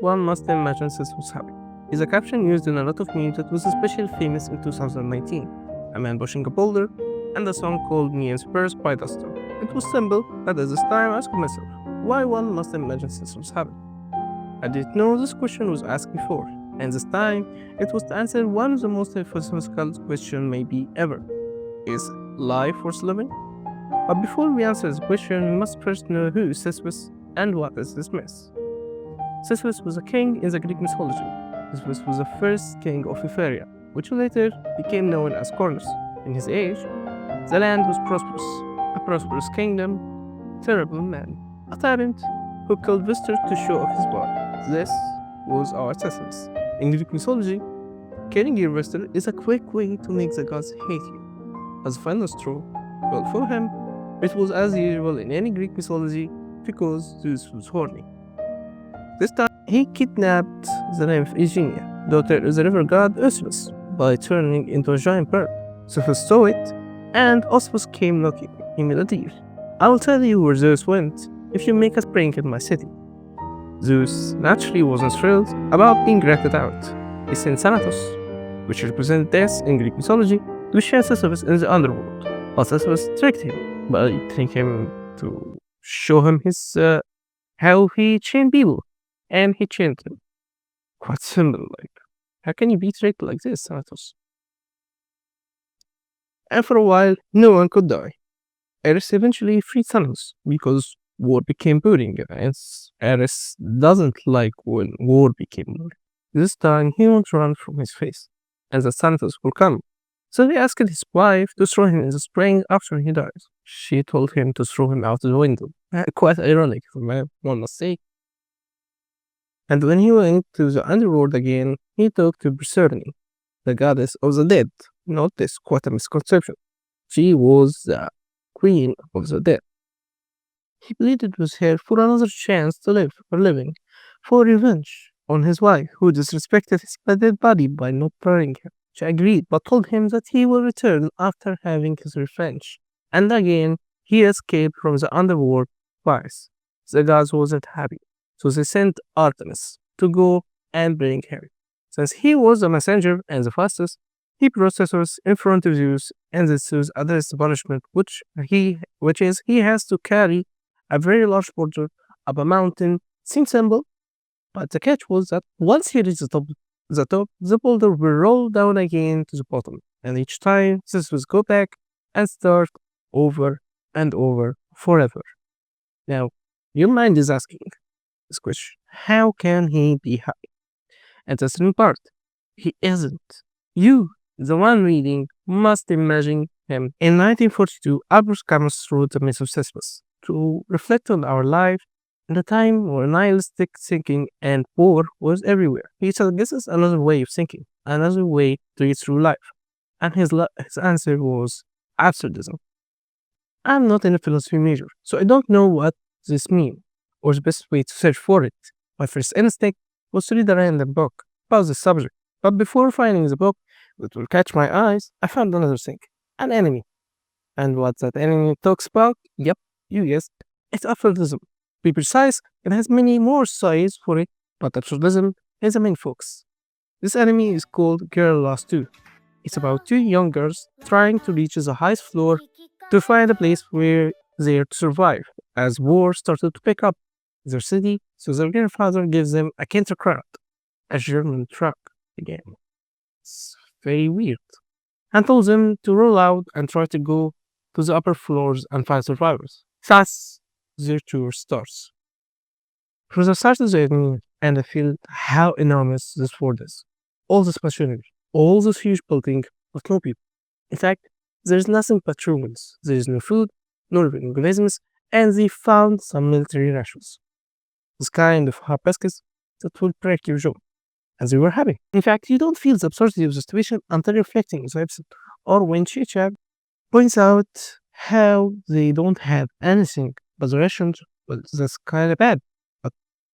one must imagine Sisyphus happy is a caption used in a lot of memes that was especially famous in 2019. A man pushing a boulder, and a song called Me and Spurs by Duster. It was simple, but at this time I asked myself, why one must imagine Sisyphus happy? I didn't know this question was asked before, and this time it was to answer one of the most philosophical questions maybe ever. Is life worth living? But before we answer this question, we must first know who is Sisyphus and what is this myth. Sisyphus was a king in the Greek mythology. Sisyphus was the first king of Ephyria, which later became known as Cornus. In his age, the land was prosperous, a prosperous kingdom, terrible man, a tyrant who killed visitors to show off his blood. This was our Sisyphus. In Greek mythology, killing your visitor is a quick way to make the gods hate you. As a final straw, well, for him, it was as usual in any Greek mythology because Zeus was horny. This time, he kidnapped the nymph Eugenia, daughter of the river god Sisyphus, by turning into a giant bird. Sisyphus saw it, and Sisyphus came looking. He made a deal. I will tell you where Zeus went if you make a spring in my city. Zeus naturally wasn't thrilled about being ratted out. He sent Thanatos, which represented death in Greek mythology, to share Sisyphus in the underworld. But Sisyphus tricked him by telling him to show him his how he chained people, and he chained him. Quite simple, like how can you be tricked like this, Thanatos? And for a while, no one could die. Ares eventually freed Thanos because war became boring, and Ares doesn't like when war became boring. This time, he won't run from his face, and the Thanatos will come. So he asked his wife to throw him in the spring after he dies. She told him to throw him out the window. Quite ironic, for one must say. And when he went to the underworld again, he talked to Persephone, the goddess of the dead. Not this, quite a misconception. She was the queen of the dead. He pleaded with her for another chance to live for living, for revenge on his wife, who disrespected his dead body by not burying him. She agreed, but told him that he will return after having his revenge. And again, he escaped from the underworld twice. The gods wasn't happy, so they sent Artemis to go and bring him. Since he was the messenger and the fastest, he brought Sisyphus in front of Zeus, and Zeus addressed the punishment, which is he has to carry a very large boulder up a mountain. Seems simple, but the catch was that once he reached the boulder will roll down again to the bottom, and each time Sisyphus go back and start over and over forever. Now, your mind is asking this question: how can he be happy? And the second part, he isn't. You, the one reading, must imagine him. In 1942, Albert Camus wrote The Myth of Sisyphus to reflect on our life in a time where nihilistic thinking and war was everywhere. He suggests another way of thinking, another way to get through life. And his answer was absurdism. I'm not in a philosophy major, so I don't know what this means or the best way to search for it. My first instinct was to read a random book about the subject, but before finding the book that will catch my eyes, I found another thing, an enemy. And what that enemy talks about? Yep, you guessed, it's absurdism. To be precise, it has many more sides for it, but absurdism is the main focus. This enemy is called Girl Lost 2. It's about two young girls trying to reach the highest floor to find a place where they're to survive, as war started to pick up in their city, so their grandfather gives them a Kinderkraut, a German truck again. It's very weird. And tells them to roll out and try to go to the upper floors and find survivors. Thus, their tour starts. From the start of the evening, and I feel how enormous this world is. All this machinery, all this huge building, but no people. In fact, there's nothing but ruins. There is no food, no living organisms, and they found some military rations. This kind of hibiscus that will break your jaw. And they were happy. In fact, you don't feel the absurdity of the situation until reflecting on the episode, or when Chicha points out how they don't have anything but the rations. Well, that's kind of bad. But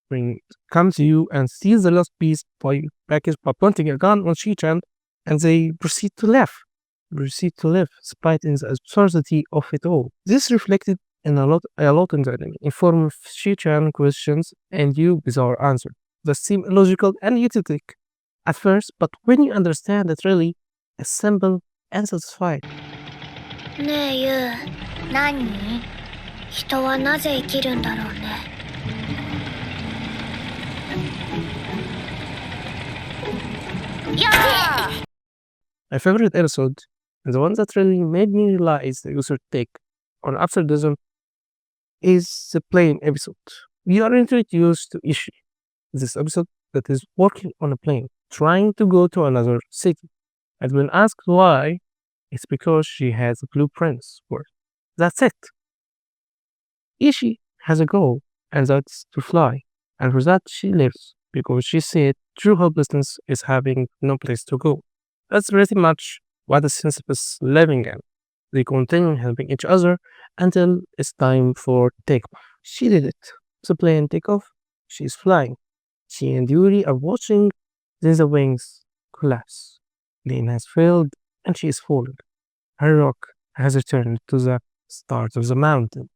when it comes to you and steals the last piece by pointing a gun on Chichan, and they proceed to laugh, proceed to live, despite in the absurdity of it all. This reflected in a lot in the anime, in form of Chichan questions and you bizarre answer. that seem illogical and idiotic at first, but when you understand it really, it's simple and satisfying. ねえユウ、何？人はなぜ生きるんだろうね。や My favorite episode, and the one that really made me realize the user take on absurdism, is the plane episode. We are introduced to Ishi, this episode that is working on a plane, trying to go to another city. And when asked why, it's because she has blueprints for it. That's it. Ishi has a goal, and that's to fly. And for that, she lives, because she said true helplessness is having no place to go. That's pretty much what the Sisyphus living in. They continue helping each other until it's time for takeoff. She did it. The plane take off. She's flying. She and Yuri are watching. Then the wings collapse. Lane has failed and she is falling. Her rock has returned to the start of the mountain.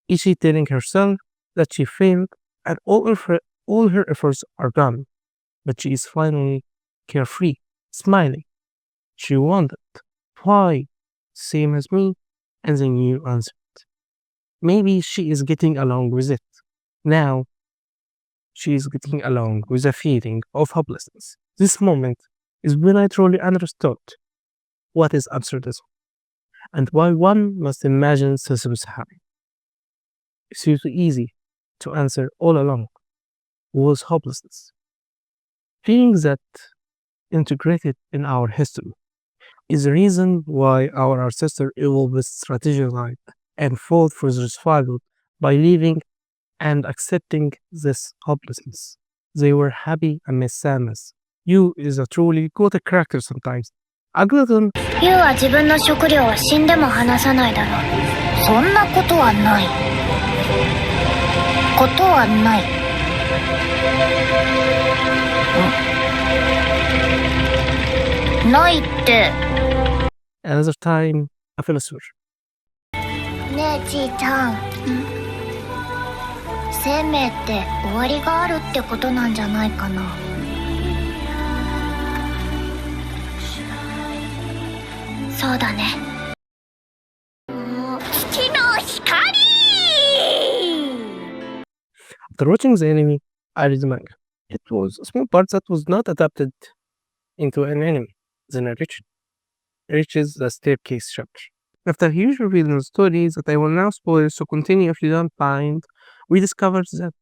Ishi telling herself that she failed and all her efforts are gone. But she is finally carefree, smiling. She wondered, why? Same as me? And then you answered. Maybe she is getting along with it. Now, she is getting along with a feeling of hopelessness. This moment is when I truly understood what is absurdism and why one must imagine Sisyphus happy. It's too easy to answer all along was hopelessness. Feelings that integrated in our history is the reason why our ancestors evolved strategized and fought for their survival by living and accepting this hopelessness. They were happy amidst sadness. You is a truly good character sometimes. A glutton ユウは自分の食料は死んでも離さないだろう。そんなことはない。ことはない。ないって。another time a philosopher. ねえちいちゃん。生命って終わりがあるってことなんじゃないかな。そうだね。月の光。 After watching the anime, I read the manga. It was a small part that was not adapted into an anime. The narration reaches the staircase chapter. After a huge reveal in the story that I will now spoil, so continue if you don't mind, we discovered that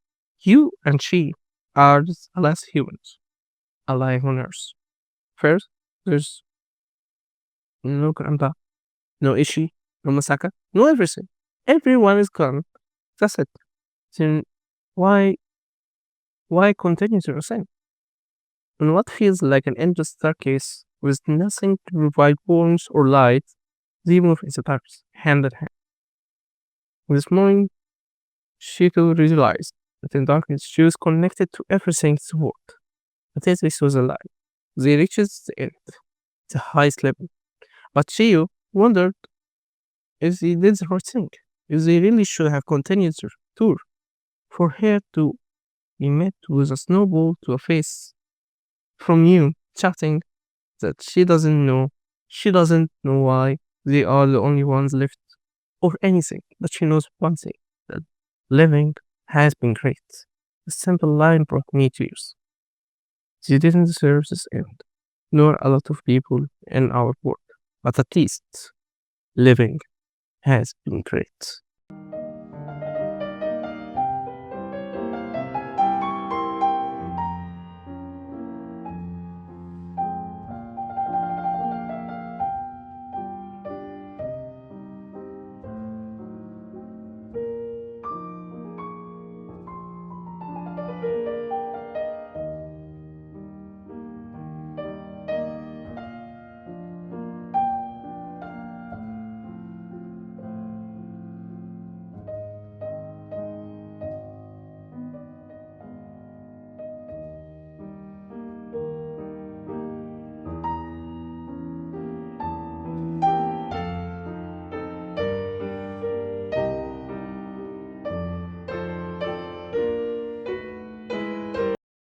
you and she are the last humans alive on Earth. First, there's no Grandpa, no Ishi, no Masaka, no everything. Everyone is gone. That's it. Then why continue to ascend? On what feels like an endless staircase with nothing to provide warmth or light, they move in the darkness, hand in hand. This morning, Shiko realized that in darkness she was connected to everything in the world. But this was a lie. They reached the end, the highest level. But Shio wondered if they did the right thing, if they really should have continued their tour. For her to be met with a snowball to a face from you, shouting that she doesn't know why they are the only ones left or anything, but she knows one thing, that living has been great. A simple line brought me tears. She didn't deserve this end, nor a lot of people in our world, but at least living has been great.